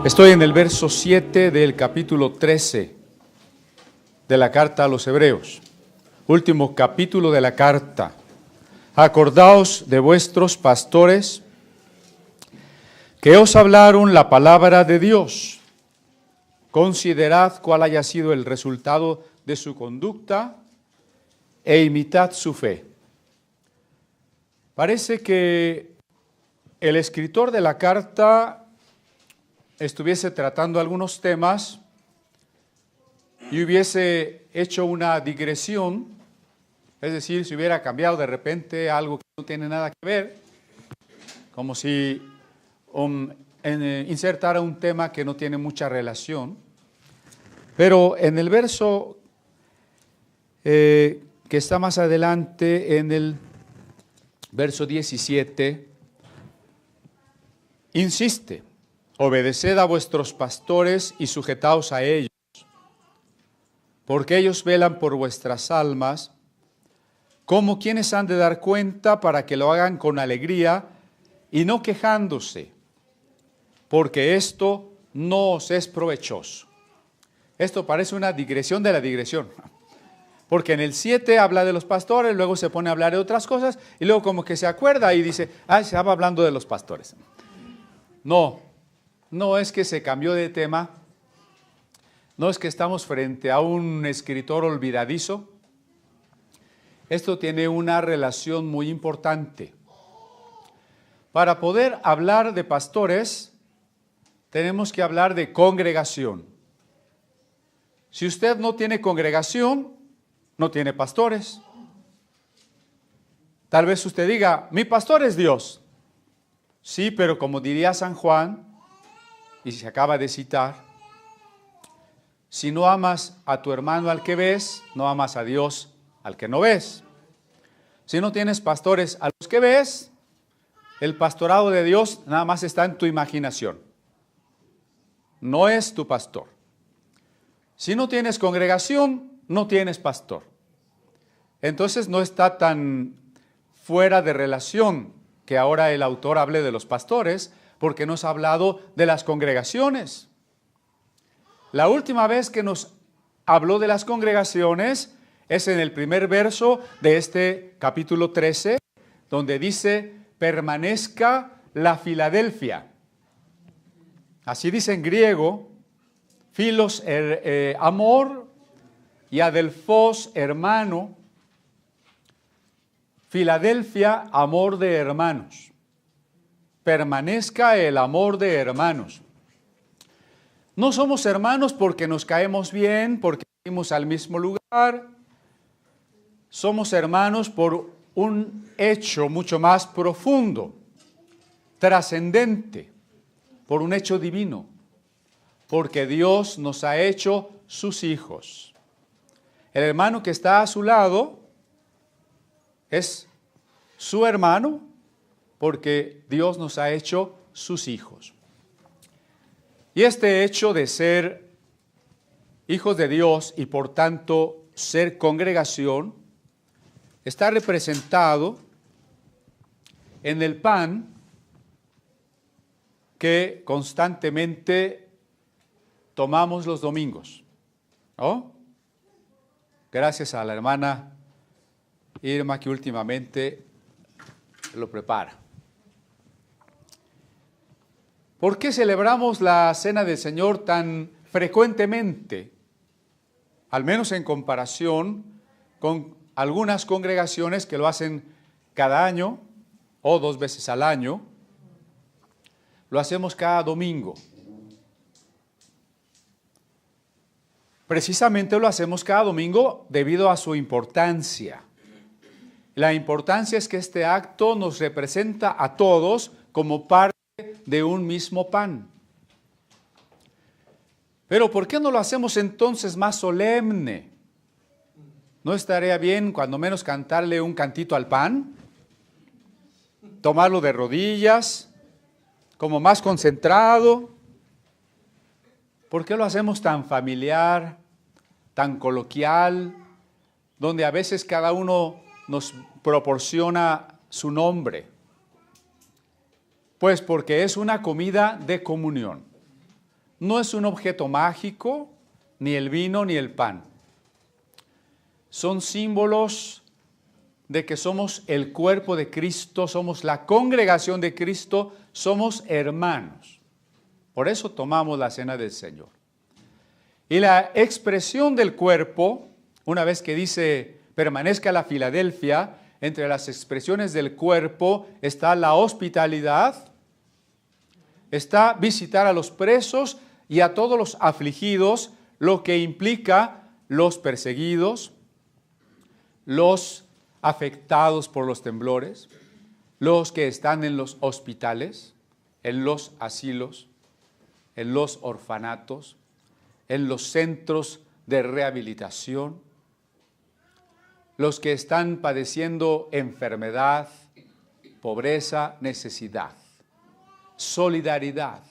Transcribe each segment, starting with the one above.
Estoy en el verso 7 del capítulo 13 de la carta a los Hebreos, último capítulo de la carta. Acordaos de vuestros pastores que os hablaron la palabra de Dios. Considerad cuál haya sido el resultado de su conducta e imitad su fe. Parece que el escritor de la carta estuviese tratando algunos temas y hubiese hecho una digresión, es decir, si hubiera cambiado de repente algo que no tiene nada que ver, como si insertara un tema que no tiene mucha relación. Pero en el verso que está más adelante, en el verso 17, insiste: obedeced a vuestros pastores y sujetaos a ellos, porque ellos velan por vuestras almas, como quienes han de dar cuenta, para que lo hagan con alegría y no quejándose, porque esto no os es provechoso. Esto parece una digresión de la digresión, porque en el 7 habla de los pastores, luego se pone a hablar de otras cosas, y luego como que se acuerda y dice, se estaba hablando de los pastores. No es que se cambió de tema, no es que estamos frente a un escritor olvidadizo. Esto tiene una relación muy importante. Para poder hablar de pastores, tenemos que hablar de congregación. Si usted no tiene congregación, no tiene pastores. Tal vez usted diga, mi pastor es Dios. Sí, pero como diría San Juan, y se acaba de citar, si no amas a tu hermano al que ves, no amas a Dios al que no ves. Si no tienes pastores a los que ves, el pastorado de Dios nada más está en tu imaginación. No es tu pastor. Si no tienes congregación, no tienes pastor. Entonces no está tan fuera de relación que ahora el autor hable de los pastores, porque nos ha hablado de las congregaciones. La última vez que nos habló de las congregaciones es en el primer verso de este capítulo 13, donde dice, permanezca la Filadelfia. Así dice en griego, Filos, amor, y Adelfos, hermano. Filadelfia, amor de hermanos. Permanezca el amor de hermanos. No somos hermanos porque nos caemos bien, porque vivimos al mismo lugar. Somos hermanos por un hecho mucho más profundo, trascendente, por un hecho divino, porque Dios nos ha hecho sus hijos. El hermano que está a su lado es su hermano porque Dios nos ha hecho sus hijos. Y este hecho de ser hijos de Dios y por tanto ser congregación está representado en el pan que constantemente tomamos los domingos, ¿no? Gracias a la hermana Irma que últimamente lo prepara. ¿Por qué celebramos la Cena del Señor tan frecuentemente? Al menos en comparación con algunas congregaciones que lo hacen cada año o 2 veces al año. Lo hacemos cada domingo. Precisamente lo hacemos cada domingo debido a su importancia. La importancia es que este acto nos representa a todos como parte de un mismo pan. Pero ¿por qué no lo hacemos entonces más solemne? ¿No estaría bien cuando menos cantarle un cantito al pan? Tomarlo de rodillas, como más concentrado. ¿Por qué lo hacemos tan familiar, tan coloquial, donde a veces cada uno nos proporciona su nombre? Pues porque es una comida de comunión. no es un objeto mágico, ni el vino ni el pan. Son símbolos de que somos el cuerpo de Cristo, somos la congregación de Cristo, somos hermanos. Por eso tomamos la cena del Señor. Y la expresión del cuerpo, una vez que dice permanezca la Filadelfia, entre las expresiones del cuerpo está la hospitalidad, está visitar a los presos y a todos los afligidos, lo que implica los perseguidos, los afectados por los temblores, los que están en los hospitales, en los asilos, en los orfanatos, en los centros de rehabilitación, los que están padeciendo enfermedad, pobreza, necesidad. Solidaridad.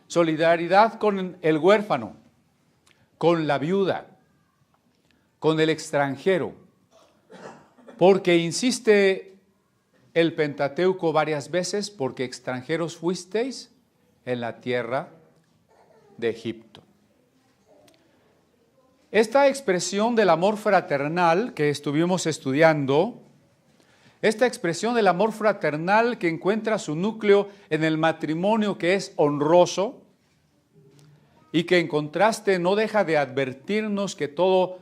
Solidaridad con el huérfano, con la viuda, con el extranjero. Porque insiste el Pentateuco varias veces, porque extranjeros fuisteis en la tierra de Egipto. Esta expresión del amor fraternal que estuvimos estudiando, esta expresión del amor fraternal que encuentra su núcleo en el matrimonio que es honroso y que en contraste no deja de advertirnos que todo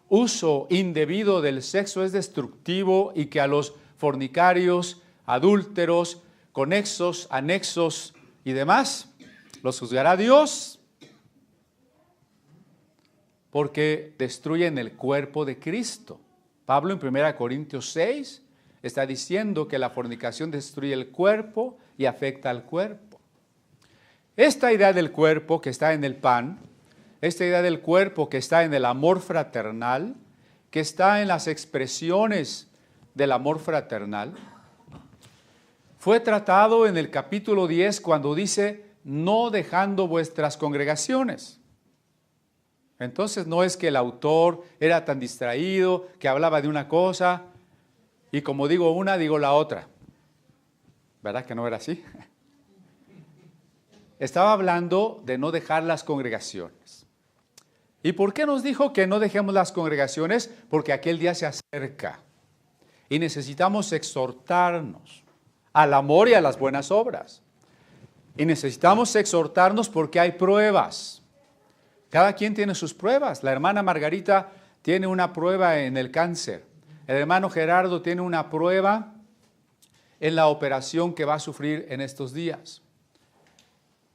uso indebido del sexo es destructivo y que a los fornicarios, adúlteros, conexos, anexos y demás los juzgará Dios, porque destruyen el cuerpo de Cristo. Pablo en 1 Corintios 6 está diciendo que la fornicación destruye el cuerpo y afecta al cuerpo. Esta idea del cuerpo que está en el pan, esta idea del cuerpo que está en el amor fraternal, que está en las expresiones del amor fraternal, fue tratado en el capítulo 10 cuando dice, no dejando vuestras congregaciones. Entonces no es que el autor era tan distraído, que hablaba de una cosa, y como digo una, digo la otra. ¿Verdad que no era así? Estaba hablando de no dejar las congregaciones. ¿Y por qué nos dijo que no dejemos las congregaciones? Porque aquel día se acerca y necesitamos exhortarnos al amor y a las buenas obras. Y necesitamos exhortarnos porque hay pruebas. Cada quien tiene sus pruebas. La hermana Margarita tiene una prueba en el cáncer. El hermano Gerardo tiene una prueba en la operación que va a sufrir en estos días.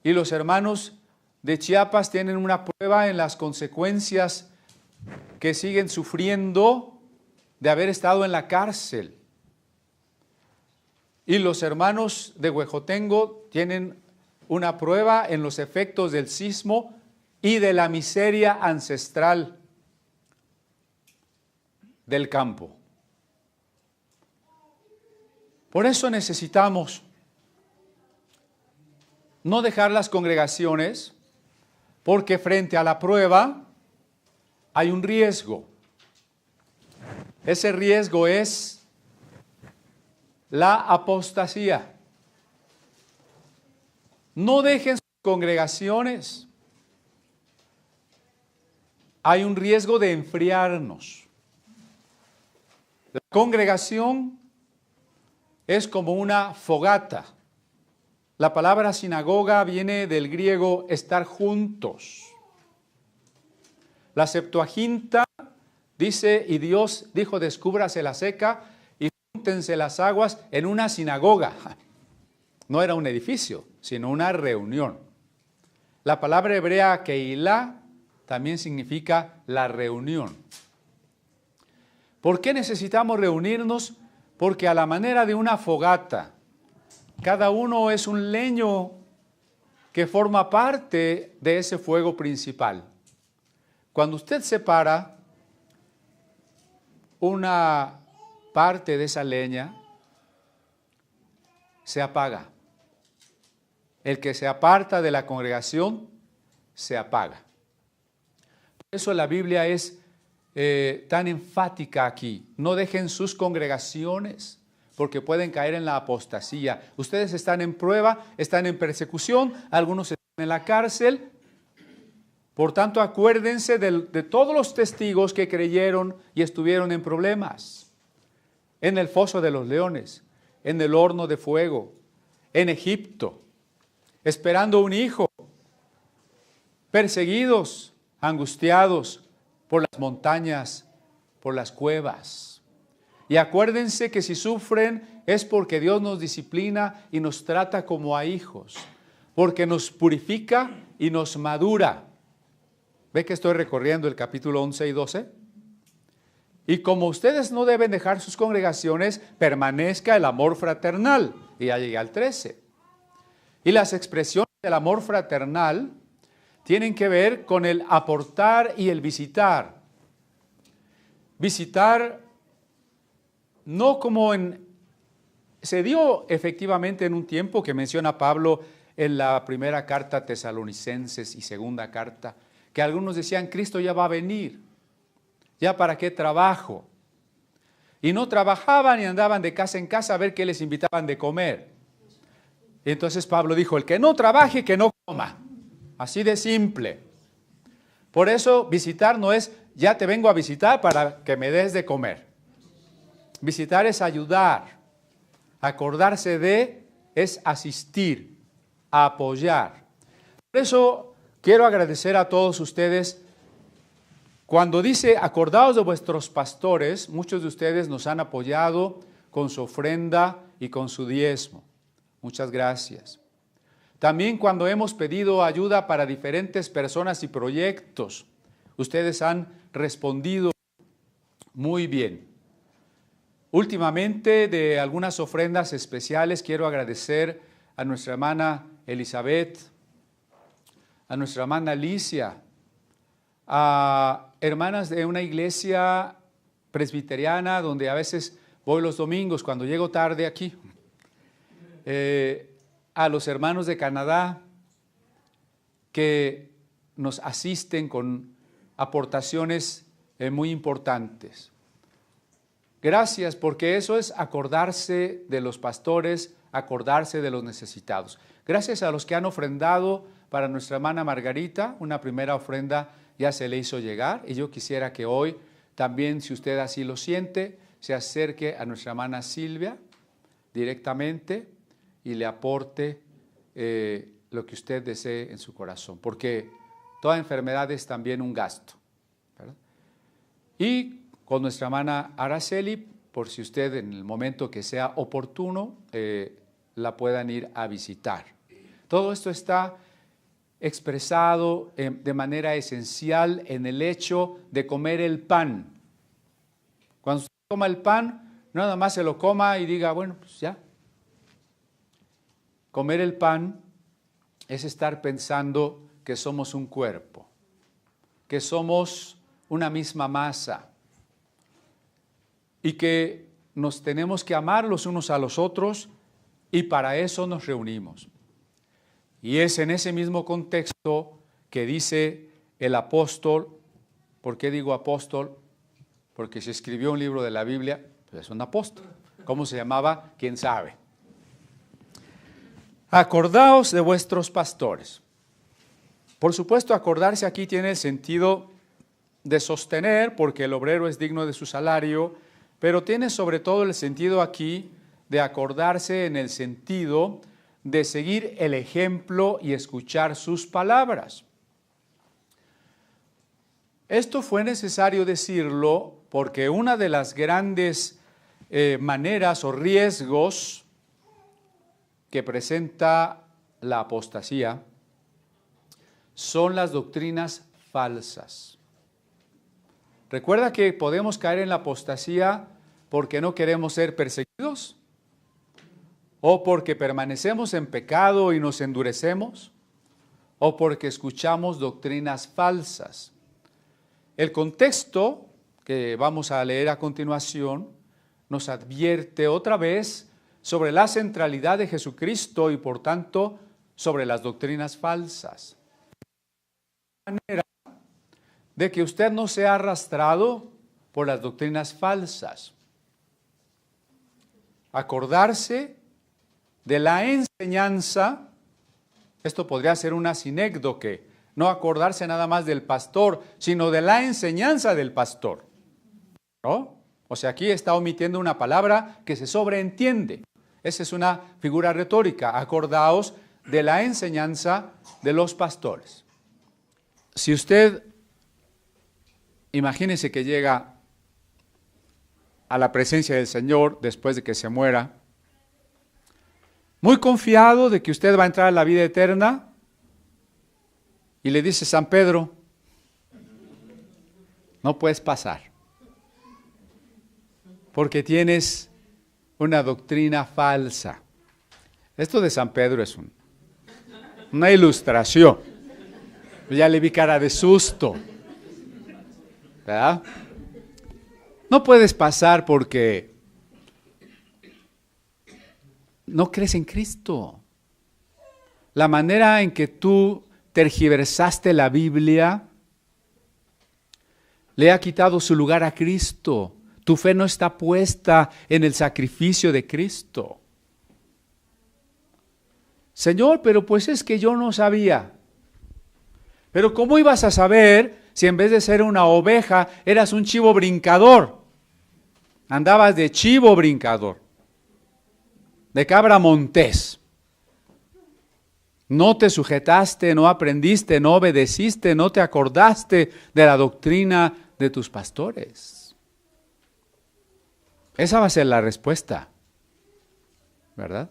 Y los hermanos de Chiapas tienen una prueba en las consecuencias que siguen sufriendo de haber estado en la cárcel. Y los hermanos de Huejotengo tienen una prueba en los efectos del sismo y de la miseria ancestral del campo. Por eso necesitamos no dejar las congregaciones, porque frente a la prueba hay un riesgo. Ese riesgo es la apostasía. No dejen sus congregaciones. Hay un riesgo de enfriarnos. La congregación es como una fogata. La palabra sinagoga viene del griego estar juntos. La Septuaginta dice, y Dios dijo, descúbrase la seca y júntense las aguas en una sinagoga. No era un edificio, sino una reunión. La palabra hebrea keilah también significa la reunión. ¿Por qué necesitamos reunirnos? Porque a la manera de una fogata, cada uno es un leño que forma parte de ese fuego principal. Cuando usted separa una parte de esa leña, se apaga. El que se aparta de la congregación, se apaga. Por eso la Biblia es tan enfática aquí. No dejen sus congregaciones, porque pueden caer en la apostasía. Ustedes están en prueba, están en persecución, algunos están en la cárcel, Por tanto, acuérdense de todos los testigos que creyeron y estuvieron en problemas, en el foso de los leones, en el horno de fuego, en Egipto, esperando un hijo, perseguidos, angustiados por las montañas, por las cuevas. Y acuérdense que si sufren es porque Dios nos disciplina y nos trata como a hijos, porque nos purifica y nos madura. ¿Ve que estoy recorriendo el capítulo 11 y 12? Y como ustedes no deben dejar sus congregaciones, permanezca el amor fraternal. Y ya llegué al 13. Y las expresiones del amor fraternal tienen que ver con el aportar y el visitar. Visitar no como se dio efectivamente en un tiempo que menciona Pablo en la primera carta a Tesalonicenses y segunda carta, que algunos decían, Cristo ya va a venir, ya para qué trabajo. Y no trabajaban y andaban de casa en casa a ver qué les invitaban de comer. Y entonces Pablo dijo, el que no trabaje, que no coma. Así de simple. Por eso visitar no es, ya te vengo a visitar para que me des de comer. Visitar es ayudar. Acordarse de es asistir, apoyar. Por eso quiero agradecer a todos ustedes. Cuando dice, acordaos de vuestros pastores, muchos de ustedes nos han apoyado con su ofrenda y con su diezmo. Muchas gracias. También cuando hemos pedido ayuda para diferentes personas y proyectos, ustedes han respondido muy bien. Últimamente, de algunas ofrendas especiales, quiero agradecer a nuestra hermana Elizabeth, a nuestra hermana Alicia, a hermanas de una iglesia presbiteriana donde a veces voy los domingos cuando llego tarde aquí, a los hermanos de Canadá que nos asisten con aportaciones muy importantes. Gracias, porque eso es acordarse de los pastores, acordarse de los necesitados. Gracias a los que han ofrendado para nuestra hermana Margarita, una primera ofrenda ya se le hizo llegar, y yo quisiera que hoy también, si usted así lo siente, se acerque a nuestra hermana Silvia directamente y le aporte lo que usted desee en su corazón, porque toda enfermedad es también un gasto, ¿verdad? Y con nuestra hermana Araceli, por si usted en el momento que sea oportuno, la puedan ir a visitar. Todo esto está expresado de manera esencial en el hecho de comer el pan. Cuando usted toma el pan, no nada más se lo coma y diga, bueno, pues ya. Comer el pan es estar pensando que somos un cuerpo, que somos una misma masa y que nos tenemos que amar los unos a los otros, y para eso nos reunimos. Y es en ese mismo contexto que dice el apóstol. ¿Por qué digo apóstol? Porque si escribió un libro de la Biblia, pues es un apóstol. ¿Cómo se llamaba? ¿Quién sabe? Acordaos de vuestros pastores. Por supuesto, acordarse aquí tiene el sentido de sostener, porque el obrero es digno de su salario, pero tiene sobre todo el sentido aquí de acordarse en el sentido de seguir el ejemplo y escuchar sus palabras. Esto fue necesario decirlo porque una de las grandes maneras o riesgos que presenta la apostasía son las doctrinas falsas. ¿Recuerda que podemos caer en la apostasía porque no queremos ser perseguidos? ¿O porque permanecemos en pecado y nos endurecemos? ¿O porque escuchamos doctrinas falsas? El contexto que vamos a leer a continuación nos advierte otra vez sobre la centralidad de Jesucristo y por tanto sobre las doctrinas falsas. De manera de que usted no sea arrastrado por las doctrinas falsas. Acordarse de la enseñanza, esto podría ser una sinécdoque, no acordarse nada más del pastor, sino de la enseñanza del pastor, ¿no? O sea, aquí está omitiendo una palabra que se sobreentiende. Esa es una figura retórica. Acordaos de la enseñanza de los pastores. Si usted, imagínese que llega a la presencia del Señor después de que se muera, muy confiado de que usted va a entrar a la vida eterna, y le dice San Pedro, no puedes pasar, porque tienes una doctrina falsa. Esto de San Pedro es una ilustración. Ya le vi cara de susto, ¿verdad? No puedes pasar porque no crees en Cristo. La manera en que tú tergiversaste la Biblia le ha quitado su lugar a Cristo. Tu fe no está puesta en el sacrificio de Cristo. Señor, pero pues es que yo no sabía. Pero ¿cómo ibas a saber si en vez de ser una oveja eras un chivo brincador? Andabas de chivo brincador, de cabra montés. No te sujetaste, no aprendiste, no obedeciste, no te acordaste de la doctrina de tus pastores. Esa va a ser la respuesta, ¿verdad?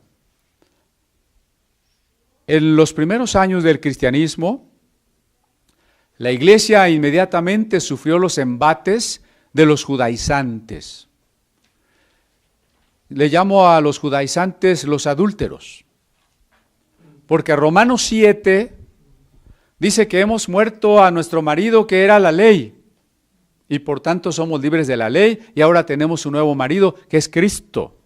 En los primeros años del cristianismo, la iglesia inmediatamente sufrió los embates de los judaizantes. Le llamo a los judaizantes los adúlteros, porque Romanos 7 dice que hemos muerto a nuestro marido que era la ley, y por tanto somos libres de la ley, y ahora tenemos un nuevo marido que es Cristo.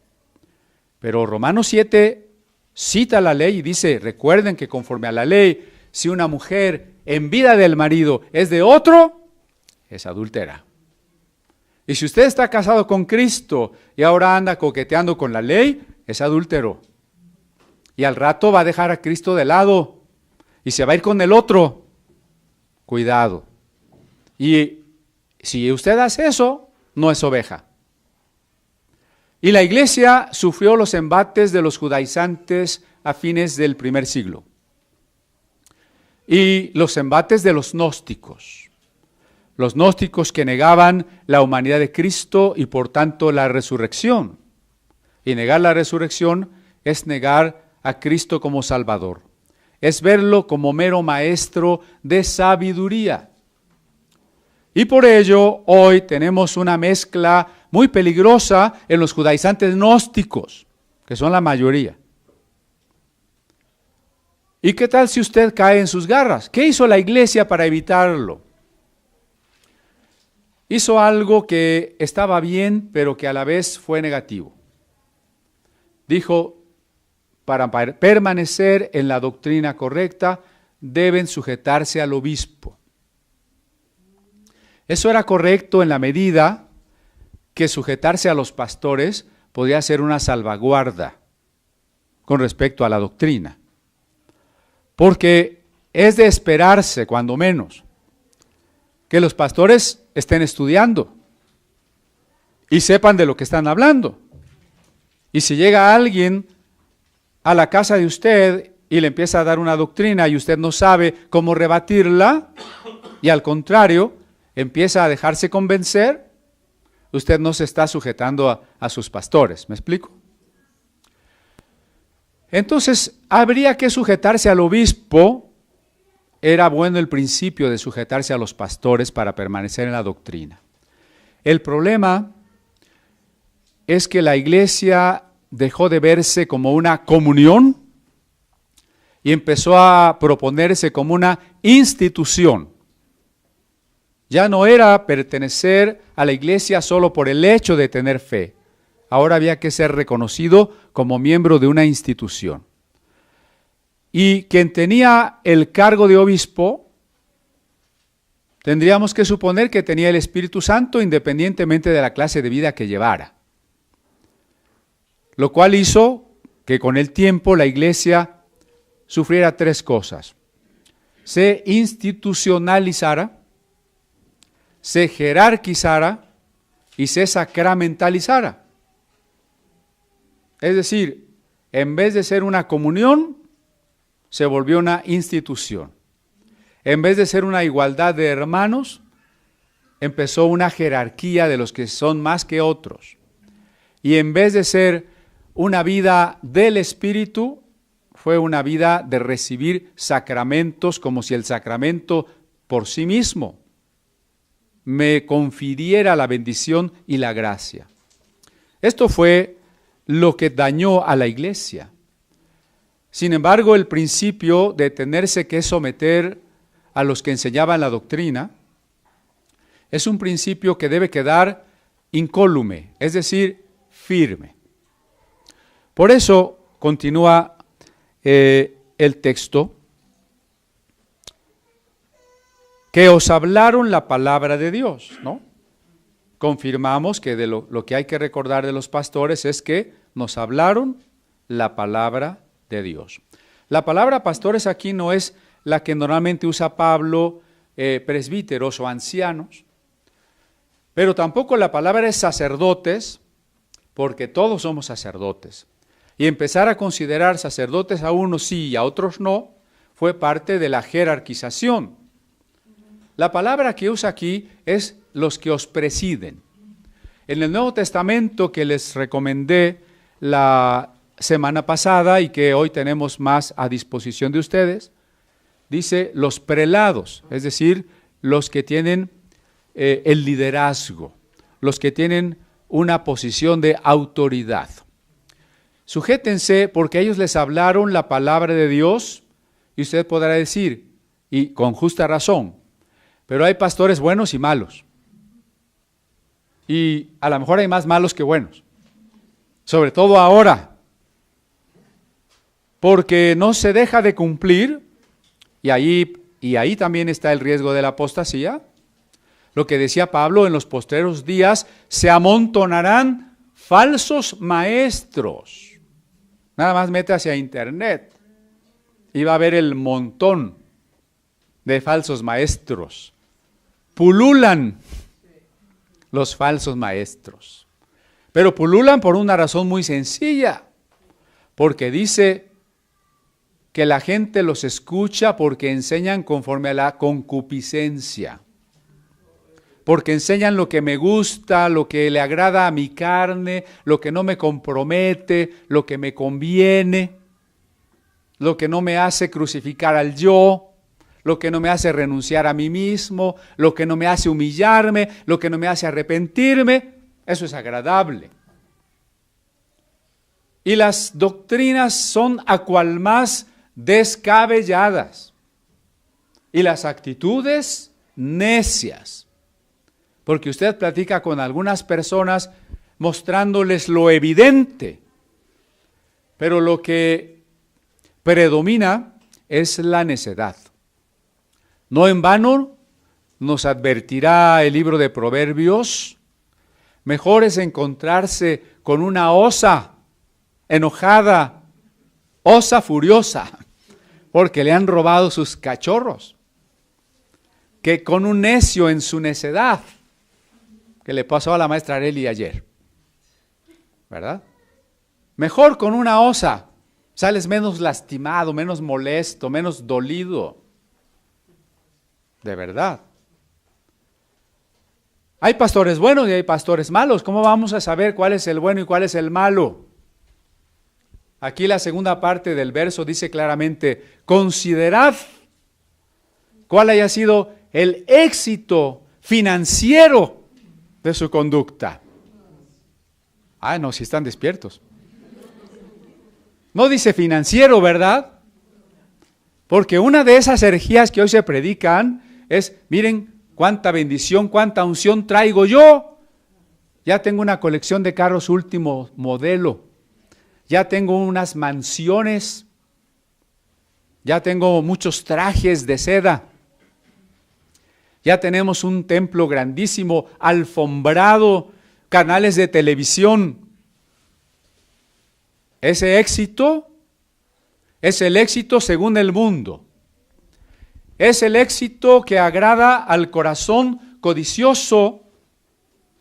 Pero Romanos 7 cita la ley y dice, recuerden que conforme a la ley, si una mujer en vida del marido es de otro, es adúltera. Y si usted está casado con Cristo y ahora anda coqueteando con la ley, es adúltero. Y al rato va a dejar a Cristo de lado y se va a ir con el otro. Cuidado. Y si usted hace eso, no es oveja. Y la iglesia sufrió los embates de los judaizantes a fines del primer siglo. Y los embates de los gnósticos. Los gnósticos que negaban la humanidad de Cristo y por tanto la resurrección. Y negar la resurrección es negar a Cristo como Salvador. Es verlo como mero maestro de sabiduría. Y por ello hoy tenemos una mezcla muy peligrosa en los judaizantes gnósticos, que son la mayoría. ¿Y qué tal si usted cae en sus garras? ¿Qué hizo la iglesia para evitarlo? Hizo algo que estaba bien, pero que a la vez fue negativo. Dijo, para permanecer en la doctrina correcta, deben sujetarse al obispo. Eso era correcto en la medida que sujetarse a los pastores podía ser una salvaguarda con respecto a la doctrina. Porque es de esperarse, cuando menos, que los pastores estén estudiando y sepan de lo que están hablando. Y si llega alguien a la casa de usted y le empieza a dar una doctrina y usted no sabe cómo rebatirla, y al contrario, empieza a dejarse convencer, usted no se está sujetando a sus pastores. ¿Me explico? Entonces, habría que sujetarse al obispo. Era bueno el principio de sujetarse a los pastores para permanecer en la doctrina. El problema es que la iglesia dejó de verse como una comunión y empezó a proponerse como una institución. Ya no era pertenecer a la iglesia solo por el hecho de tener fe. Ahora había que ser reconocido como miembro de una institución. Y quien tenía el cargo de obispo, tendríamos que suponer que tenía el Espíritu Santo independientemente de la clase de vida que llevara. Lo cual hizo que con el tiempo la iglesia sufriera tres cosas. se institucionalizara, se jerarquizara y se sacramentalizara. Es decir, en vez de ser una comunión, se volvió una institución. En vez de ser una igualdad de hermanos, empezó una jerarquía de los que son más que otros. Y en vez de ser una vida del Espíritu, fue una vida de recibir sacramentos, como si el sacramento por sí mismo me confiriera la bendición y la gracia. Esto fue lo que dañó a la iglesia. Sin embargo, el principio de tenerse que someter a los que enseñaban la doctrina es un principio que debe quedar incólume, es decir, firme. Por eso continúa el texto, que os hablaron la palabra de Dios, ¿no? Confirmamos que de lo que hay que recordar de los pastores es que nos hablaron la palabra de Dios. La palabra pastores aquí no es la que normalmente usa Pablo, presbíteros o ancianos, pero tampoco la palabra es sacerdotes, porque todos somos sacerdotes. Y empezar a considerar sacerdotes a unos sí y a otros no, fue parte de la jerarquización. La palabra que usa aquí es los que os presiden. En el Nuevo Testamento que les recomendé la semana pasada y que hoy tenemos más a disposición de ustedes, dice los prelados, es decir, los que tienen el liderazgo, los que tienen una posición de autoridad. Sujétense porque ellos les hablaron la palabra de Dios y usted podrá decir, y con justa razón, pero hay pastores buenos y malos. Y a lo mejor hay más malos que buenos, sobre todo ahora, porque no se deja de cumplir, y ahí también está el riesgo de la apostasía. Lo que decía Pablo, en los postreros días se amontonarán falsos maestros. Nada más mete hacia internet y va a ver el montón de falsos maestros. Pululan los falsos maestros. Pero pululan por una razón muy sencilla, porque dice que la gente los escucha porque enseñan conforme a la concupiscencia. Porque enseñan lo que me gusta, lo que le agrada a mi carne, lo que no me compromete, lo que me conviene, lo que no me hace crucificar al yo, lo que no me hace renunciar a mí mismo, lo que no me hace humillarme, lo que no me hace arrepentirme. Eso es agradable. Y las doctrinas son a cual más descabelladas. Y las actitudes necias. Porque usted platica con algunas personas mostrándoles lo evidente, pero lo que predomina es la necedad. No en vano nos advertirá el libro de Proverbios, mejor es encontrarse con una osa enojada, osa furiosa, porque le han robado sus cachorros, que con un necio en su necedad, que le pasó a la maestra Areli ayer, ¿verdad? Mejor con una osa, sales menos lastimado, menos molesto, menos dolido, de verdad. Hay pastores buenos y hay pastores malos. ¿Cómo vamos a saber cuál es el bueno y cuál es el malo? Aquí la segunda parte del verso dice claramente, considerad cuál haya sido el éxito financiero de su conducta. Ah, no, si están despiertos. No dice financiero, ¿verdad? Porque una de esas herejías que hoy se predican es, miren cuánta bendición, cuánta unción traigo yo. Ya tengo una colección de carros último modelo. Ya tengo unas mansiones. Ya tengo muchos trajes de seda. Ya tenemos un templo grandísimo, alfombrado, canales de televisión. Ese éxito es el éxito según el mundo. Es el éxito que agrada al corazón codicioso.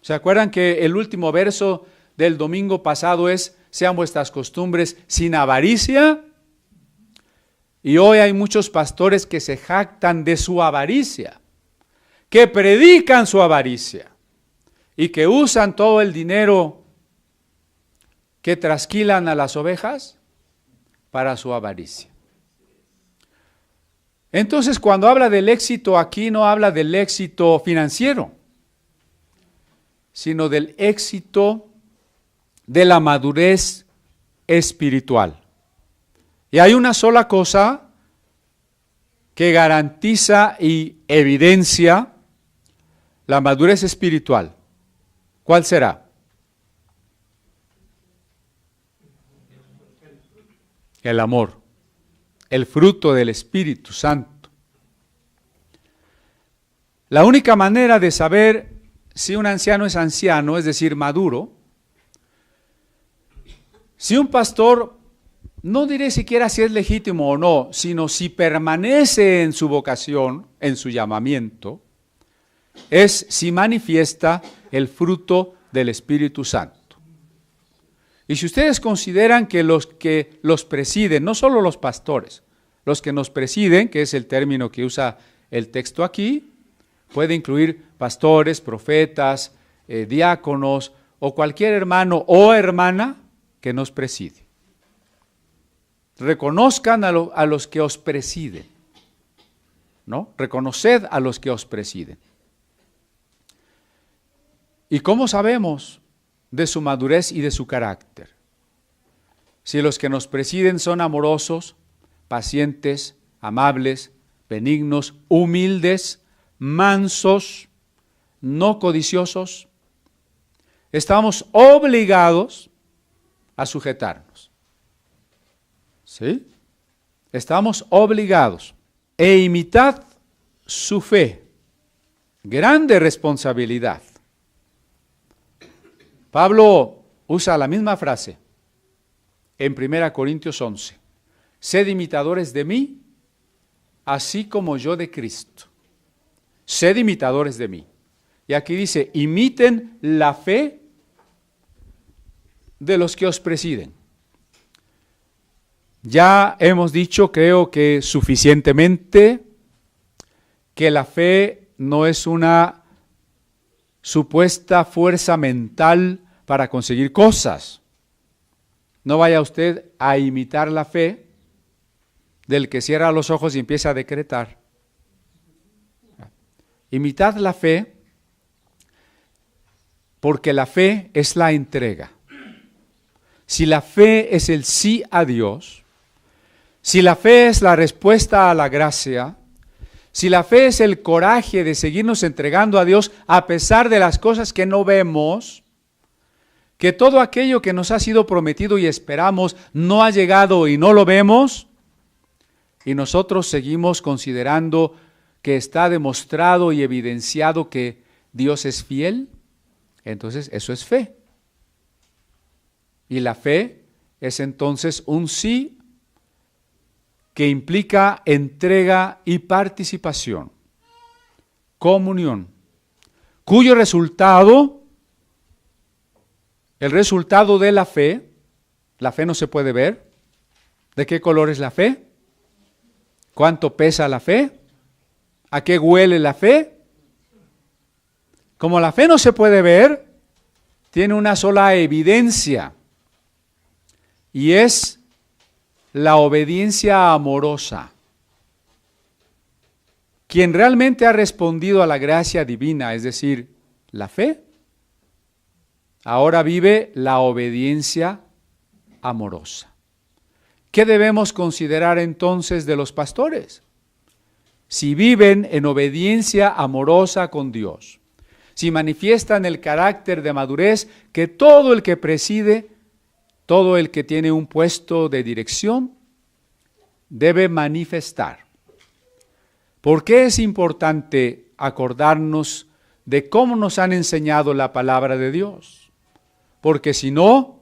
¿Se acuerdan que el último verso del domingo pasado es: sean vuestras costumbres sin avaricia? Y hoy hay muchos pastores que se jactan de su avaricia, que predican su avaricia y que usan todo el dinero que trasquilan a las ovejas para su avaricia. Entonces, cuando habla del éxito aquí, no habla del éxito financiero, sino del éxito de la madurez espiritual. Y hay una sola cosa que garantiza y evidencia la madurez espiritual. ¿Cuál será? El amor, el fruto del Espíritu Santo. La única manera de saber si un anciano es anciano, es decir, maduro, si un pastor, no diré siquiera si es legítimo o no, sino si permanece en su vocación, en su llamamiento, es si manifiesta el fruto del Espíritu Santo. Y si ustedes consideran que los presiden, no solo los pastores, los que nos presiden, que es el término que usa el texto aquí, puede incluir pastores, profetas, diáconos o cualquier hermano o hermana que nos preside. Reconozcan a los que os presiden, ¿no? Reconoced a los que os presiden. ¿Y cómo sabemos de su madurez y de su carácter? Si los que nos presiden son amorosos, pacientes, amables, benignos, humildes, mansos, no codiciosos, estamos obligados a sujetarnos. ¿Sí? Estamos obligados. E imitad su fe. Grande responsabilidad. Pablo usa la misma frase en 1 Corintios 11. Sed imitadores de mí, así como yo de Cristo. Sed imitadores de mí. Y aquí dice, imiten la fe de los que os presiden. Ya hemos dicho, creo que suficientemente, que la fe no es una supuesta fuerza mental para conseguir cosas. No vaya usted a imitar la fe del que cierra los ojos y empieza a decretar. Imitad la fe, porque la fe es la entrega. Si la fe es el sí a Dios, si la fe es la respuesta a la gracia, si la fe es el coraje de seguirnos entregando a Dios a pesar de las cosas que no vemos, que todo aquello que nos ha sido prometido y esperamos no ha llegado y no lo vemos, y nosotros seguimos considerando que está demostrado y evidenciado que Dios es fiel, entonces eso es fe. Y la fe es entonces un sí que implica entrega y participación, comunión, cuyo resultado, el resultado de la fe no se puede ver. ¿De qué color es la fe? ¿Cuánto pesa la fe? ¿A qué huele la fe? Como la fe no se puede ver, tiene una sola evidencia, y es la obediencia amorosa. Quien realmente ha respondido a la gracia divina, es decir, la fe, ahora vive la obediencia amorosa. ¿Qué debemos considerar entonces de los pastores? Si viven en obediencia amorosa con Dios, si manifiestan el carácter de madurez que todo el que preside, todo el que tiene un puesto de dirección, debe manifestar. ¿Por qué es importante acordarnos de cómo nos han enseñado la palabra de Dios? Porque si no,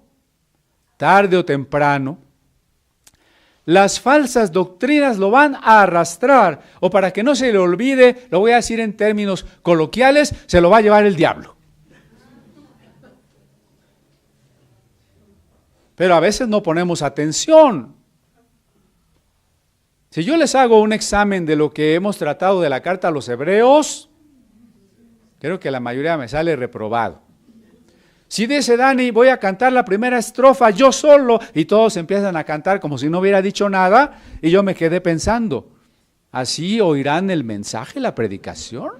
tarde o temprano, Las falsas doctrinas lo van a arrastrar, o para que no se le olvide, lo voy a decir en términos coloquiales, se lo va a llevar el diablo. Pero a veces no ponemos atención. Si yo les hago un examen de lo que hemos tratado de la carta a los hebreos, creo que la mayoría me sale reprobado. Si dice Dani, voy a cantar la primera estrofa yo solo, y todos empiezan a cantar como si no hubiera dicho nada, y yo me quedé pensando, ¿así oirán el mensaje, la predicación?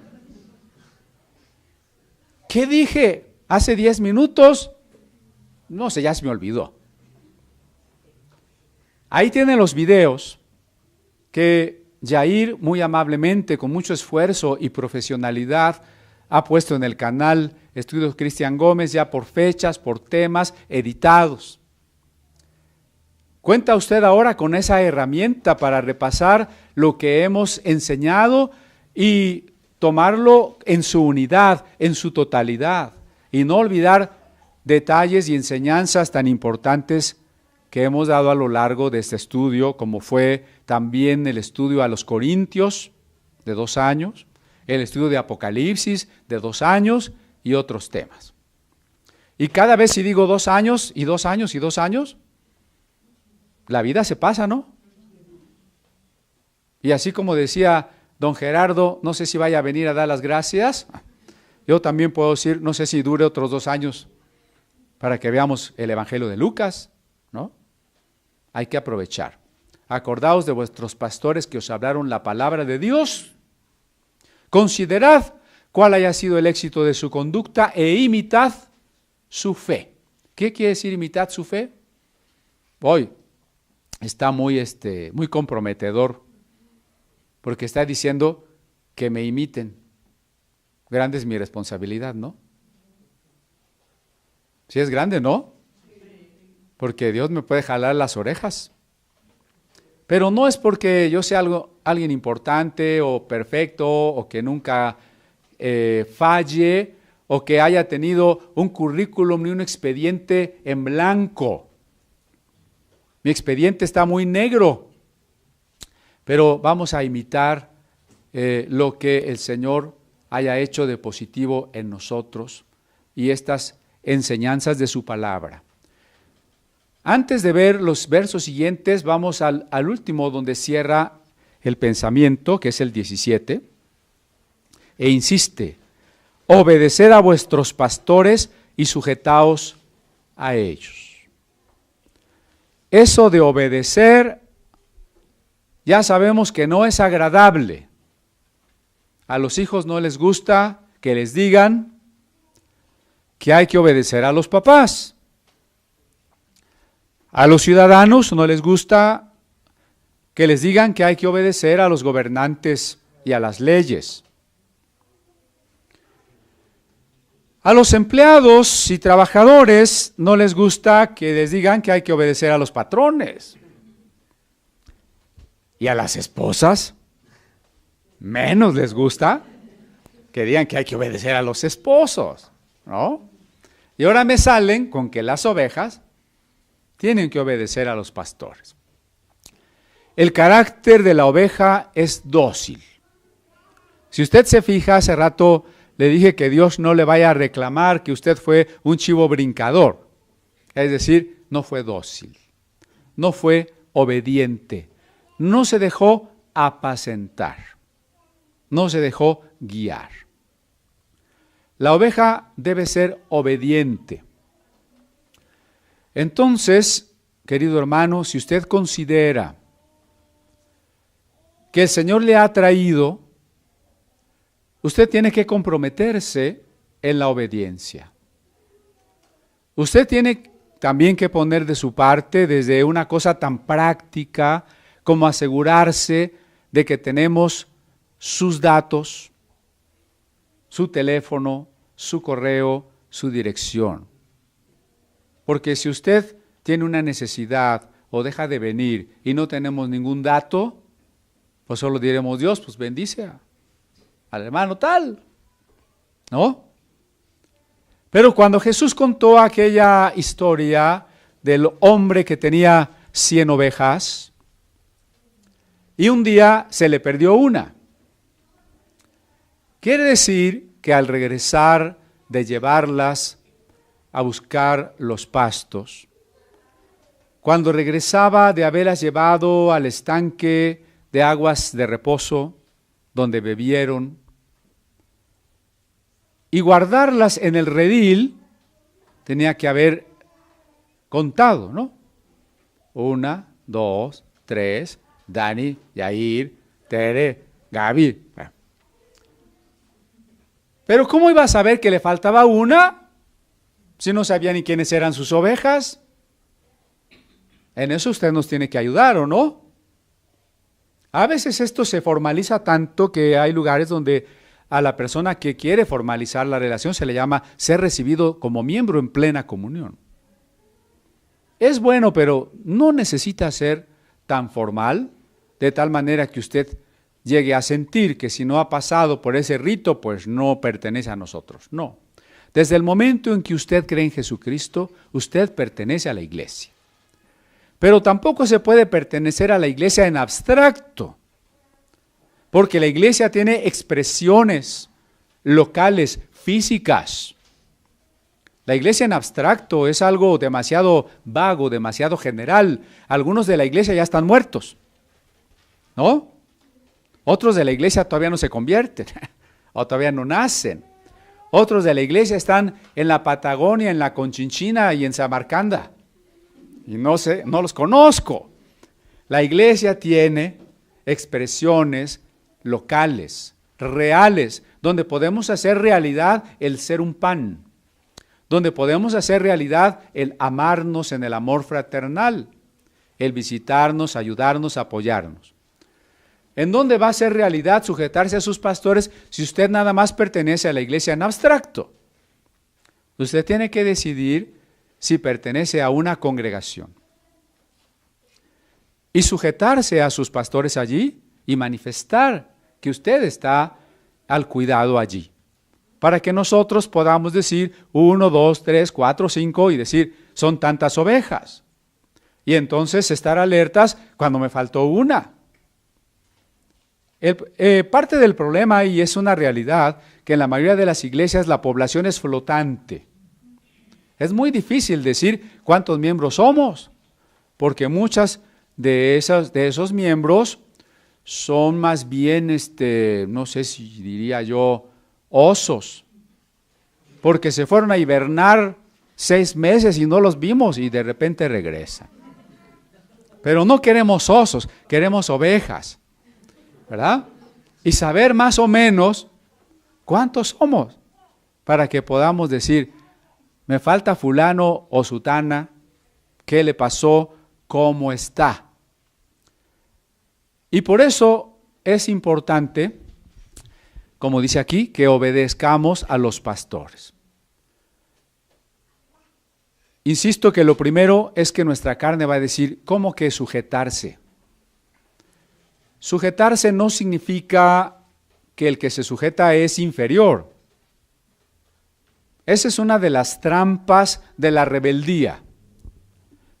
¿Qué dije hace 10 minutos? No sé, ya se me olvidó. Ahí tienen los videos que Yair muy amablemente, con mucho esfuerzo y profesionalidad, ha puesto en el canal Estudios Cristian Gómez, ya por fechas, por temas, editados. Cuenta usted ahora con esa herramienta para repasar lo que hemos enseñado y tomarlo en su unidad, en su totalidad, y no olvidar detalles y enseñanzas tan importantes que hemos dado a lo largo de este estudio, como fue también el estudio a los Corintios de 2 años, el estudio de Apocalipsis de 2 años y otros temas. Y cada vez si digo 2 años y 2 años y 2 años, la vida se pasa, ¿no? Y así como decía don Gerardo, no sé si vaya a venir a dar las gracias, yo también puedo decir, no sé si dure otros 2 años para que veamos el Evangelio de Lucas, ¿no? Hay que aprovechar. Acordaos de vuestros pastores que os hablaron la palabra de Dios. Considerad cuál haya sido el éxito de su conducta e imitad su fe. ¿Qué quiere decir imitad su fe? Hoy está muy comprometedor, porque está diciendo que me imiten. Grande es mi responsabilidad, ¿no? Si es grande, ¿no? Porque Dios me puede jalar las orejas. Pero no es porque yo sea alguien importante o perfecto o que nunca falle o que haya tenido un currículum ni un expediente en blanco. Mi expediente está muy negro, pero vamos a imitar lo que el Señor haya hecho de positivo en nosotros y estas enseñanzas de su palabra. Antes de ver los versos siguientes, vamos al último donde cierra el pensamiento, que es el 17, e insiste, obedeced a vuestros pastores y sujetaos a ellos. Eso de obedecer, ya sabemos que no es agradable. A los hijos no les gusta que les digan que hay que obedecer a los papás. A los ciudadanos no les gusta que les digan que hay que obedecer a los gobernantes y a las leyes. A los empleados y trabajadores no les gusta que les digan que hay que obedecer a los patrones. Y a las esposas menos les gusta que digan que hay que obedecer a los esposos, ¿no? Y ahora me salen con que las ovejas tienen que obedecer a los pastores. El carácter de la oveja es dócil. Si usted se fija, hace rato le dije que Dios no le vaya a reclamar que usted fue un chivo brincador. Es decir, no fue dócil, no fue obediente, no se dejó apacentar, no se dejó guiar. La oveja debe ser obediente. Entonces, querido hermano, si usted considera que el Señor le ha traído, usted tiene que comprometerse en la obediencia. Usted tiene también que poner de su parte desde una cosa tan práctica como asegurarse de que tenemos sus datos, su teléfono, su correo, su dirección. Porque si usted tiene una necesidad o deja de venir y no tenemos ningún dato, pues solo diremos, Dios, pues bendice al hermano tal, ¿no? Pero cuando Jesús contó aquella historia del hombre que tenía 100 ovejas y un día se le perdió una. Quiere decir que al regresar de llevarlas a buscar los pastos, cuando regresaba de haberlas llevado al estanque de aguas de reposo, donde bebieron, y guardarlas en el redil, tenía que haber contado, ¿no? 1, 2, 3, Dani, Yair, Tere, Gaby. Pero ¿cómo iba a saber que le faltaba una si no sabía ni quiénes eran sus ovejas? En eso usted nos tiene que ayudar, ¿o no? A veces esto se formaliza tanto que hay lugares donde a la persona que quiere formalizar la relación se le llama ser recibido como miembro en plena comunión. Es bueno, pero no necesita ser tan formal, de tal manera que usted llegue a sentir que si no ha pasado por ese rito, pues no pertenece a nosotros. No. Desde el momento en que usted cree en Jesucristo, usted pertenece a la iglesia. Pero tampoco se puede pertenecer a la iglesia en abstracto, porque la iglesia tiene expresiones locales, físicas. La iglesia en abstracto es algo demasiado vago, demasiado general. Algunos de la iglesia ya están muertos, ¿no? Otros de la iglesia todavía no se convierten, o todavía no nacen. Otros de la iglesia están en la Patagonia, en la Conchinchina y en Samarcanda. Y no los conozco. La iglesia tiene expresiones locales, reales, donde podemos hacer realidad el ser un pan, donde podemos hacer realidad el amarnos en el amor fraternal, el visitarnos, ayudarnos, apoyarnos. ¿En dónde va a ser realidad sujetarse a sus pastores si usted nada más pertenece a la iglesia en abstracto? Usted tiene que decidir si pertenece a una congregación y sujetarse a sus pastores allí y manifestar que usted está al cuidado allí, para que nosotros podamos decir 1, 2, 3, 4, 5 y decir son tantas ovejas, y entonces estar alertas cuando me faltó una. Parte del problema, y es una realidad, que en la mayoría de las iglesias la población es flotante. Es muy difícil decir cuántos miembros somos, porque muchas de esos miembros son más bien, no sé si diría yo, osos, porque se fueron a hibernar 6 meses y no los vimos y de repente regresan. Pero no queremos osos, queremos ovejas, ¿verdad? Y saber más o menos cuántos somos, para que podamos decir, me falta fulano o sutana, ¿qué le pasó? ¿Cómo está? Y por eso es importante, como dice aquí, que obedezcamos a los pastores. Insisto que lo primero es que nuestra carne va a decir, ¿cómo que sujetarse? Sujetarse no significa que el que se sujeta es inferior. Esa es una de las trampas de la rebeldía.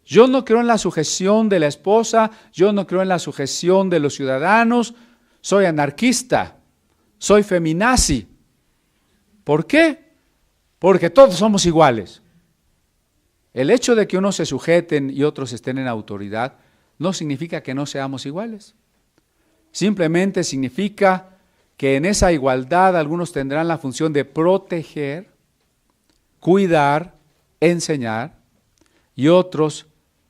Yo no creo en la sujeción de la esposa, yo no creo en la sujeción de los ciudadanos, soy anarquista, soy feminazi. ¿Por qué? Porque todos somos iguales. El hecho de que unos se sujeten y otros estén en autoridad no significa que no seamos iguales. Simplemente significa que en esa igualdad algunos tendrán la función de proteger, cuidar, enseñar, y otros,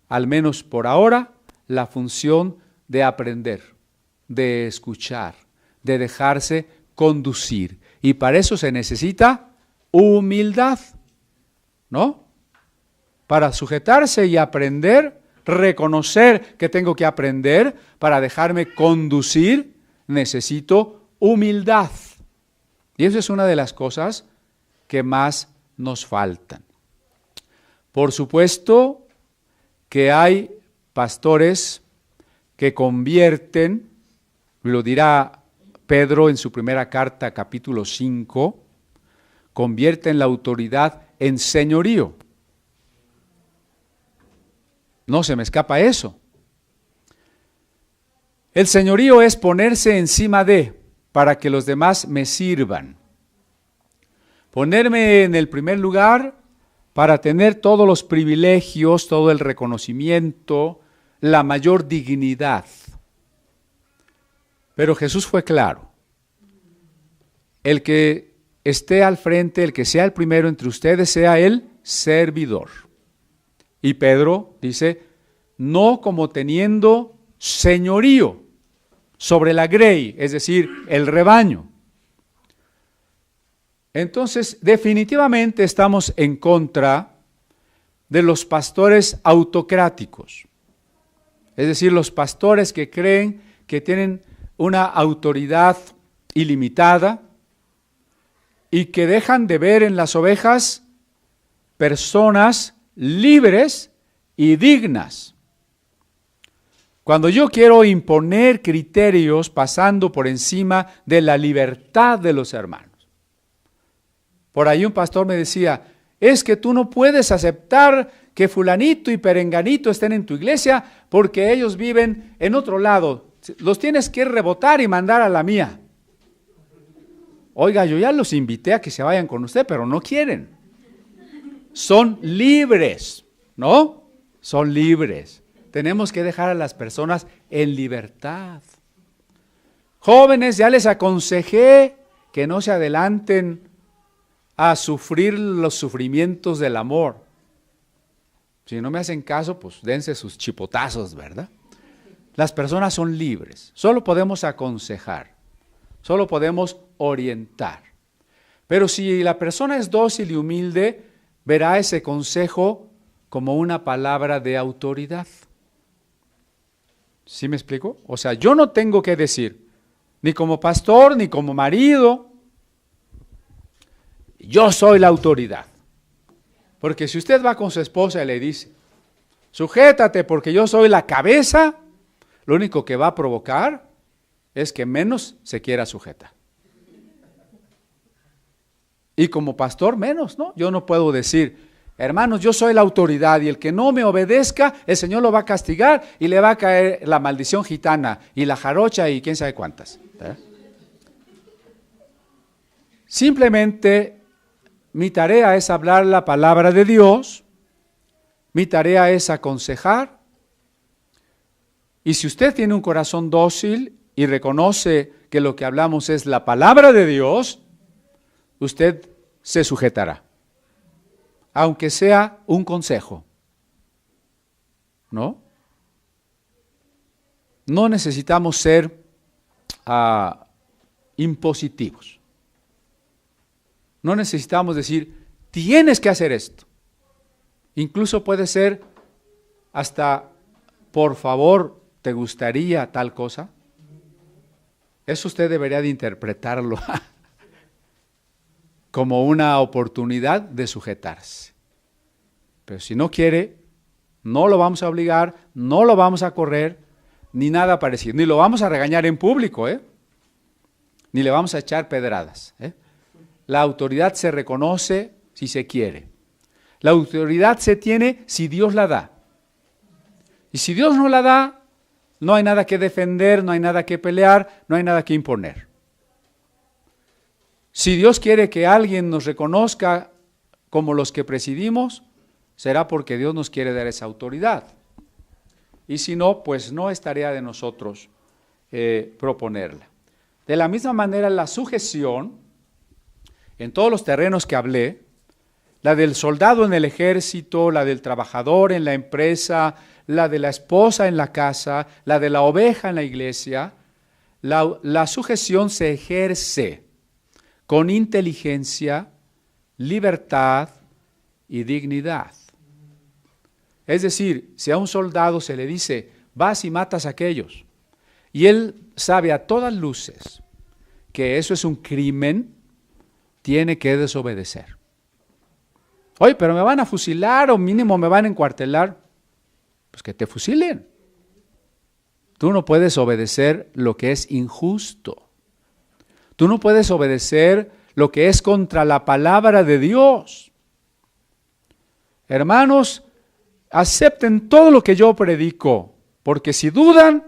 al menos por ahora, la función de aprender, de escuchar, de dejarse conducir. Y para eso se necesita humildad, ¿no? Para sujetarse y aprender, reconocer que tengo que aprender, para dejarme conducir, necesito humildad. Y eso es una de las cosas que más nos faltan. Por supuesto que hay pastores que convierten, lo dirá Pedro en su primera carta, capítulo 5, convierten la autoridad en señorío. No se me escapa eso. El señorío es ponerse encima de, para que los demás me sirvan. Ponerme en el primer lugar para tener todos los privilegios, todo el reconocimiento, la mayor dignidad. Pero Jesús fue claro. El que esté al frente, el que sea el primero entre ustedes, sea el servidor. Y Pedro dice, no como teniendo señorío sobre la grey, es decir, el rebaño. Entonces, definitivamente estamos en contra de los pastores autocráticos. Es decir, los pastores que creen que tienen una autoridad ilimitada y que dejan de ver en las ovejas personas libres y dignas. Cuando yo quiero imponer criterios pasando por encima de la libertad de los hermanos. Por ahí un pastor me decía, es que tú no puedes aceptar que fulanito y perenganito estén en tu iglesia porque ellos viven en otro lado. Los tienes que rebotar y mandar a la mía. Oiga, yo ya los invité a que se vayan con usted, pero no quieren. Son libres, ¿no? Son libres. Tenemos que dejar a las personas en libertad. Jóvenes, ya les aconsejé que no se adelanten a sufrir los sufrimientos del amor. Si no me hacen caso, pues dense sus chipotazos, ¿verdad? Las personas son libres. Solo podemos aconsejar. Solo podemos orientar. Pero si la persona es dócil y humilde, verá ese consejo como una palabra de autoridad. ¿Sí me explico? O sea, yo no tengo que decir, ni como pastor, ni como marido, yo soy la autoridad. Porque si usted va con su esposa y le dice, sujétate porque yo soy la cabeza, lo único que va a provocar es que menos se quiera sujetar. Y como pastor menos, ¿no? Yo no puedo decir, hermanos, yo soy la autoridad y el que no me obedezca, el Señor lo va a castigar y le va a caer la maldición gitana y la jarocha y quién sabe cuántas. Simplemente mi tarea es hablar la palabra de Dios, mi tarea es aconsejar, y si usted tiene un corazón dócil y reconoce que lo que hablamos es la palabra de Dios, usted se sujetará, aunque sea un consejo, ¿no? No necesitamos ser impositivos. No necesitamos decir, tienes que hacer esto. Incluso puede ser hasta, por favor, ¿te gustaría tal cosa? Eso usted debería de interpretarlo como una oportunidad de sujetarse. Pero si no quiere, no lo vamos a obligar, no lo vamos a correr, ni nada parecido. Ni lo vamos a regañar en público, ni le vamos a echar pedradas, La autoridad se reconoce si se quiere. La autoridad se tiene si Dios la da. Y si Dios no la da, no hay nada que defender, no hay nada que pelear, no hay nada que imponer. Si Dios quiere que alguien nos reconozca como los que presidimos, será porque Dios nos quiere dar esa autoridad. Y si no, pues no es tarea de nosotros proponerla. De la misma manera, la sujeción, en todos los terrenos que hablé, la del soldado en el ejército, la del trabajador en la empresa, la de la esposa en la casa, la de la oveja en la iglesia, la sujeción se ejerce con inteligencia, libertad y dignidad. Es decir, si a un soldado se le dice, vas y matas a aquellos, y él sabe a todas luces que eso es un crimen, tiene que desobedecer. Oye, pero me van a fusilar o mínimo me van a encuartelar. Pues que te fusilen. Tú no puedes obedecer lo que es injusto. Tú no puedes obedecer lo que es contra la palabra de Dios. Hermanos, acepten todo lo que yo predico, porque si dudan,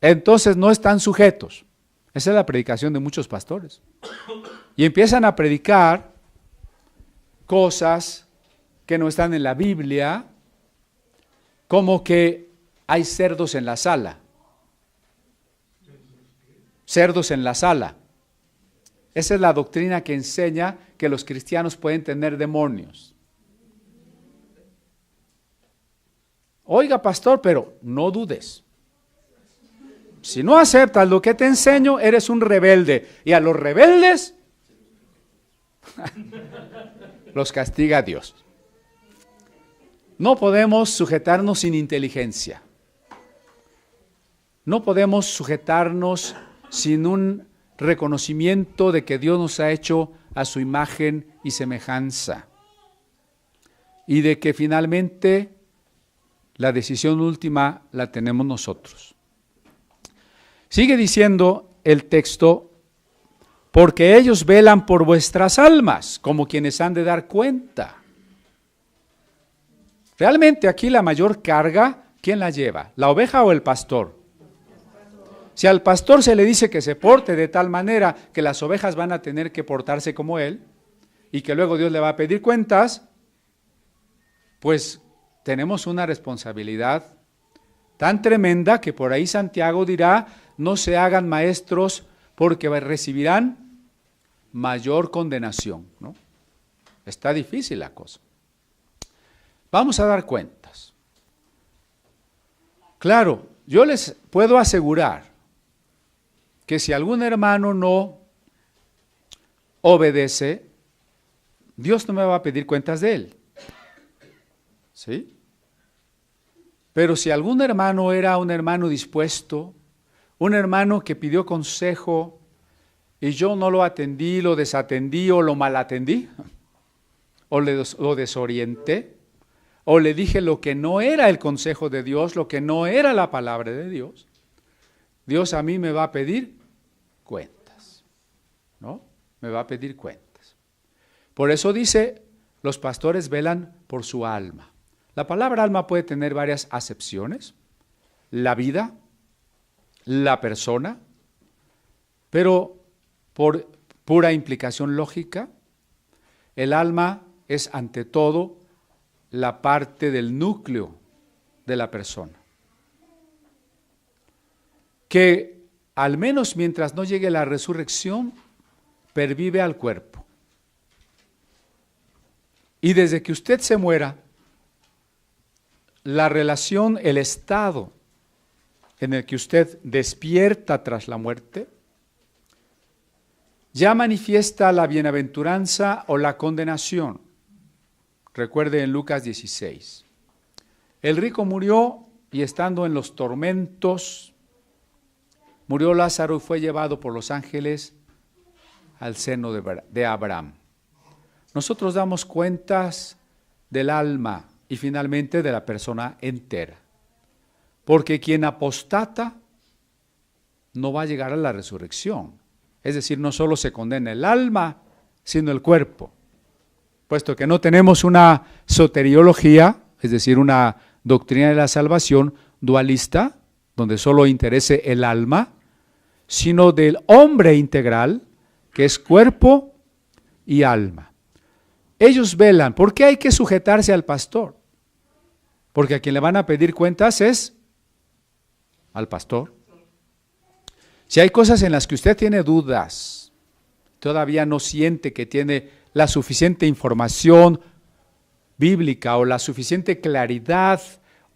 entonces no están sujetos. Esa es la predicación de muchos pastores. Y empiezan a predicar cosas que no están en la Biblia, como que hay cerdos en la sala. Cerdos en la sala. Esa es la doctrina que enseña que los cristianos pueden tener demonios. Oiga, pastor, pero no dudes. Si no aceptas lo que te enseño, eres un rebelde. Y a los rebeldes los castiga Dios. No podemos sujetarnos sin inteligencia. No podemos sujetarnos sin un reconocimiento de que Dios nos ha hecho a su imagen y semejanza. Y de que finalmente la decisión última la tenemos nosotros. Sigue diciendo el texto, porque ellos velan por vuestras almas, como quienes han de dar cuenta. Realmente aquí la mayor carga, ¿quién la lleva? ¿La oveja o el pastor? Si al pastor se le dice que se porte de tal manera que las ovejas van a tener que portarse como él, y que luego Dios le va a pedir cuentas, pues tenemos una responsabilidad tan tremenda que por ahí Santiago dirá, no se hagan maestros porque recibirán mayor condenación, ¿no? Está difícil la cosa. Vamos a dar cuentas. Claro, yo les puedo asegurar que si algún hermano no obedece, Dios no me va a pedir cuentas de él. ¿Sí? Pero si algún hermano era un hermano dispuesto, un hermano que pidió consejo y yo no lo atendí, lo desatendí o lo malatendí, o lo desorienté, o le dije lo que no era el consejo de Dios, lo que no era la palabra de Dios, Dios a mí me va a pedir cuentas, ¿no? Me va a pedir cuentas. Por eso dice, los pastores velan por su alma. La palabra alma puede tener varias acepciones, la vida, la persona, pero por pura implicación lógica, el alma es ante todo la parte del núcleo de la persona, que al menos mientras no llegue la resurrección, pervive al cuerpo. Y desde que usted se muera, la relación, el estado en el que usted despierta tras la muerte, ya manifiesta la bienaventuranza o la condenación. Recuerde en Lucas 16. El rico murió y estando en los tormentos, murió Lázaro y fue llevado por los ángeles al seno de Abraham. Nosotros damos cuentas del alma y finalmente de la persona entera. Porque quien apostata no va a llegar a la resurrección. Es decir, no solo se condena el alma, sino el cuerpo. Puesto que no tenemos una soteriología, es decir, una doctrina de la salvación dualista, donde solo interese el alma, sino del hombre integral, que es cuerpo y alma. Ellos velan. ¿Por qué hay que sujetarse al pastor? Porque a quien le van a pedir cuentas es al pastor. Si hay cosas en las que usted tiene dudas, todavía no siente que tiene la suficiente información bíblica o la suficiente claridad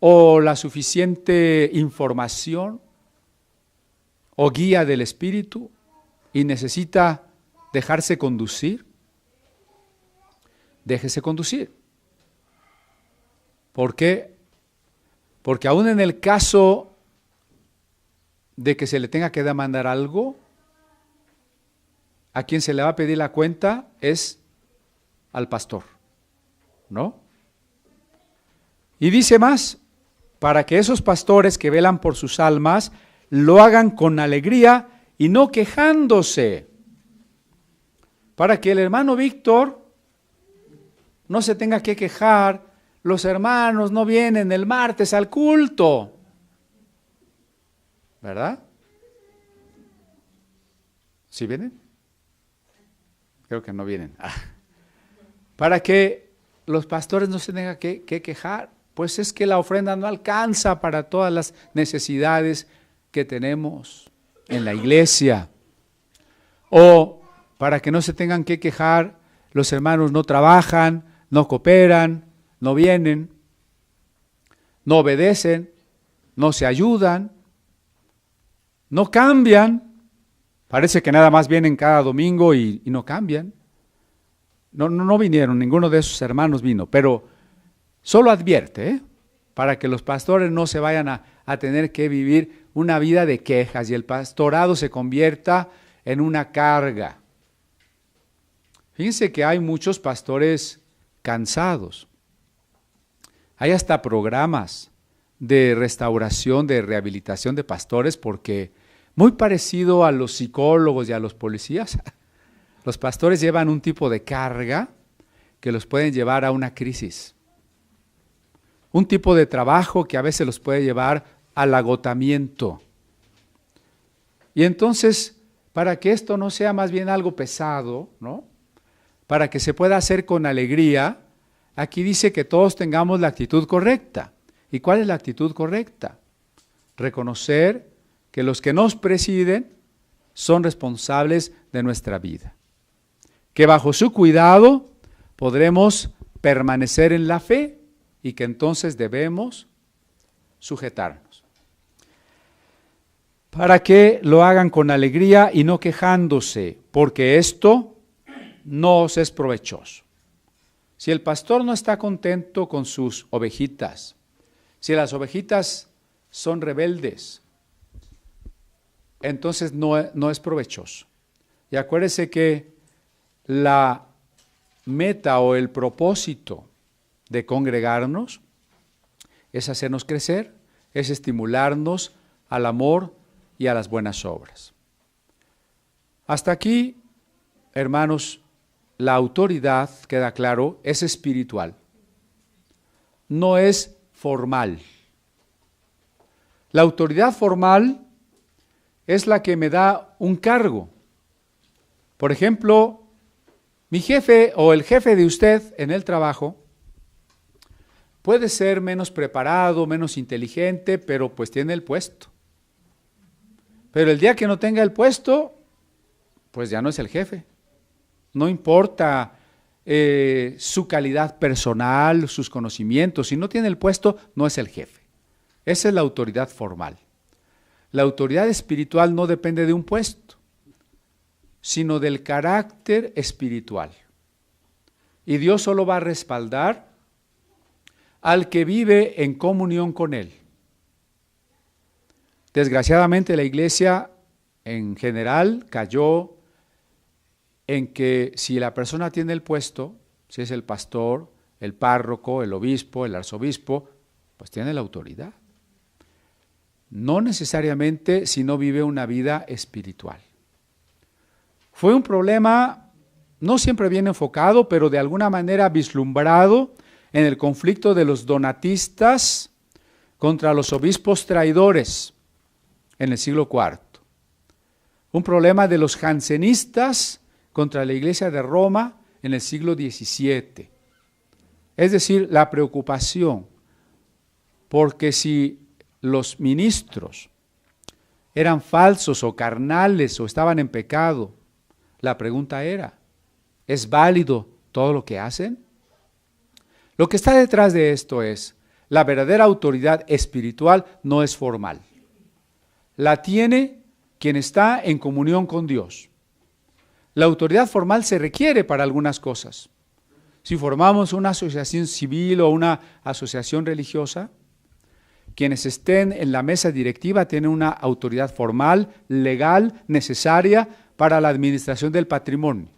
o la suficiente información o guía del Espíritu y necesita dejarse conducir, déjese conducir. ¿Por qué? Porque aún en el caso de que se le tenga que demandar algo, a quien se le va a pedir la cuenta es al pastor, ¿no? Y dice más, para que esos pastores que velan por sus almas lo hagan con alegría y no quejándose, para que el hermano Víctor no se tenga que quejar, los hermanos no vienen el martes al culto. ¿verdad? ¿Sí vienen? Creo que no vienen. Para que los pastores no se tengan que quejar, pues es que la ofrenda no alcanza para todas las necesidades que tenemos en la iglesia. O para que no se tengan que quejar, los hermanos no trabajan, no cooperan, no vienen, no obedecen, no se ayudan, no cambian. Parece que nada más vienen cada domingo y no cambian. No vinieron, ninguno de esos hermanos vino, pero solo advierte, para que los pastores no se vayan a tener que vivir una vida de quejas y el pastorado se convierta en una carga. Fíjense que hay muchos pastores cansados. Hay hasta programas de restauración, de rehabilitación de pastores, porque muy parecido a los psicólogos y a los policías, los pastores llevan un tipo de carga que los pueden llevar a una crisis. Un tipo de trabajo que a veces los puede llevar al agotamiento. Y entonces, para que esto no sea más bien algo pesado, ¿no? Para que se pueda hacer con alegría, aquí dice que todos tengamos la actitud correcta. ¿Y cuál es la actitud correcta? Reconocer que los que nos presiden son responsables de nuestra vida. Que bajo su cuidado podremos permanecer en la fe y que entonces debemos sujetarnos. Para que lo hagan con alegría y no quejándose, porque esto no os es provechoso. Si el pastor no está contento con sus ovejitas, si las ovejitas son rebeldes, entonces no es provechoso. Y acuérdese que la meta o el propósito de congregarnos es hacernos crecer, es estimularnos al amor y a las buenas obras. Hasta aquí, hermanos, la autoridad, queda claro, es espiritual, no es formal. La autoridad formal es la que me da un cargo. Por ejemplo, mi jefe o el jefe de usted en el trabajo puede ser menos preparado, menos inteligente, pero pues tiene el puesto. Pero el día que no tenga el puesto, pues ya no es el jefe. No importa su calidad personal, sus conocimientos, si no tiene el puesto, no es el jefe. Esa es la autoridad formal. La autoridad espiritual no depende de un puesto, sino del carácter espiritual. Y Dios solo va a respaldar al que vive en comunión con Él. Desgraciadamente la iglesia en general cayó en que si la persona tiene el puesto, si es el pastor, el párroco, el obispo, el arzobispo, pues tiene la autoridad. No necesariamente si no vive una vida espiritual. Fue un problema no siempre bien enfocado, pero de alguna manera vislumbrado en el conflicto de los donatistas contra los obispos traidores en el siglo IV. Un problema de los jansenistas contra la Iglesia de Roma en el siglo XVII. Es decir, la preocupación, porque si los ministros eran falsos o carnales o estaban en pecado, la pregunta era, ¿es válido todo lo que hacen? Lo que está detrás de esto es, la verdadera autoridad espiritual no es formal. La tiene quien está en comunión con Dios. La autoridad formal se requiere para algunas cosas. Si formamos una asociación civil o una asociación religiosa, quienes estén en la mesa directiva tienen una autoridad formal, legal, necesaria para la administración del patrimonio.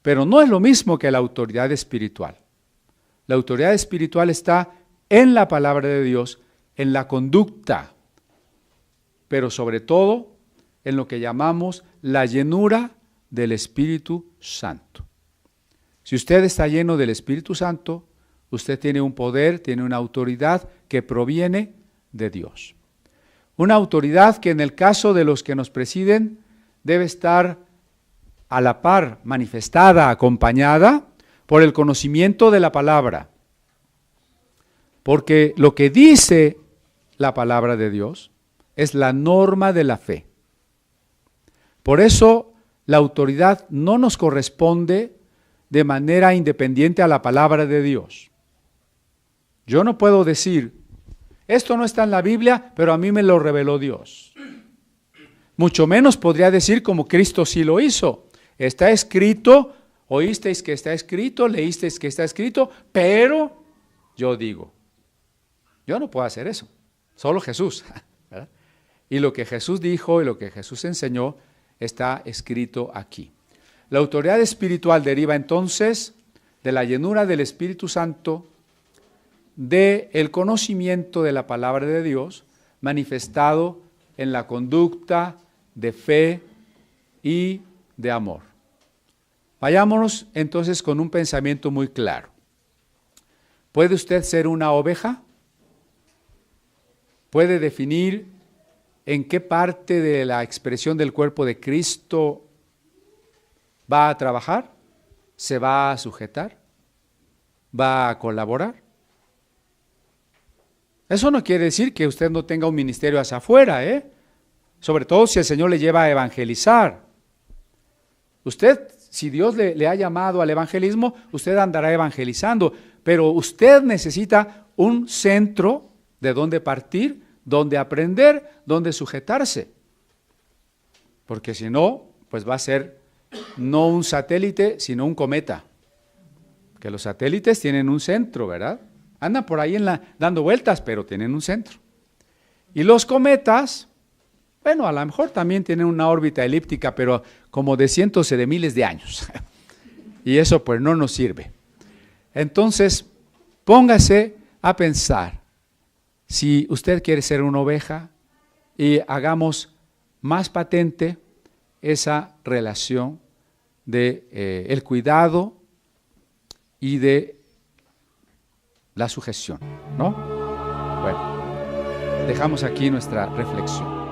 Pero no es lo mismo que la autoridad espiritual. La autoridad espiritual está en la palabra de Dios, en la conducta, pero sobre todo en lo que llamamos la llenura del Espíritu Santo. Si usted está lleno del Espíritu Santo, usted tiene un poder, tiene una autoridad que proviene de Dios. Una autoridad que en el caso de los que nos presiden debe estar a la par, manifestada, acompañada por el conocimiento de la palabra. Porque lo que dice la palabra de Dios es la norma de la fe. Por eso la autoridad no nos corresponde de manera independiente a la palabra de Dios. Yo no puedo decir, esto no está en la Biblia, pero a mí me lo reveló Dios. Mucho menos podría decir como Cristo sí lo hizo. Está escrito, oísteis que está escrito, leísteis que está escrito, pero yo digo. Yo no puedo hacer eso, solo Jesús, ¿verdad? Y lo que Jesús dijo y lo que Jesús enseñó está escrito aquí. La autoridad espiritual deriva entonces de la llenura del Espíritu Santo, del conocimiento de la palabra de Dios, manifestado en la conducta de fe y de amor. Vayámonos entonces con un pensamiento muy claro. ¿Puede usted ser una oveja? ¿Puede definir en qué parte de la expresión del cuerpo de Cristo va a trabajar? ¿Se va a sujetar? ¿Va a colaborar? Eso no quiere decir que usted no tenga un ministerio hacia afuera, sobre todo si el Señor le lleva a evangelizar. Usted, si Dios le ha llamado al evangelismo, usted andará evangelizando, pero usted necesita un centro de donde partir, donde aprender, donde sujetarse. Porque si no, pues va a ser no un satélite, sino un cometa. Que los satélites tienen un centro, ¿verdad? Andan por ahí dando vueltas, pero tienen un centro. Y los cometas, bueno, a lo mejor también tienen una órbita elíptica, pero como de cientos de miles de años. Y eso pues no nos sirve. Entonces, póngase a pensar, si usted quiere ser una oveja, y hagamos más patente esa relación de el cuidado y de la sujeción, ¿no? Bueno, dejamos aquí nuestra reflexión.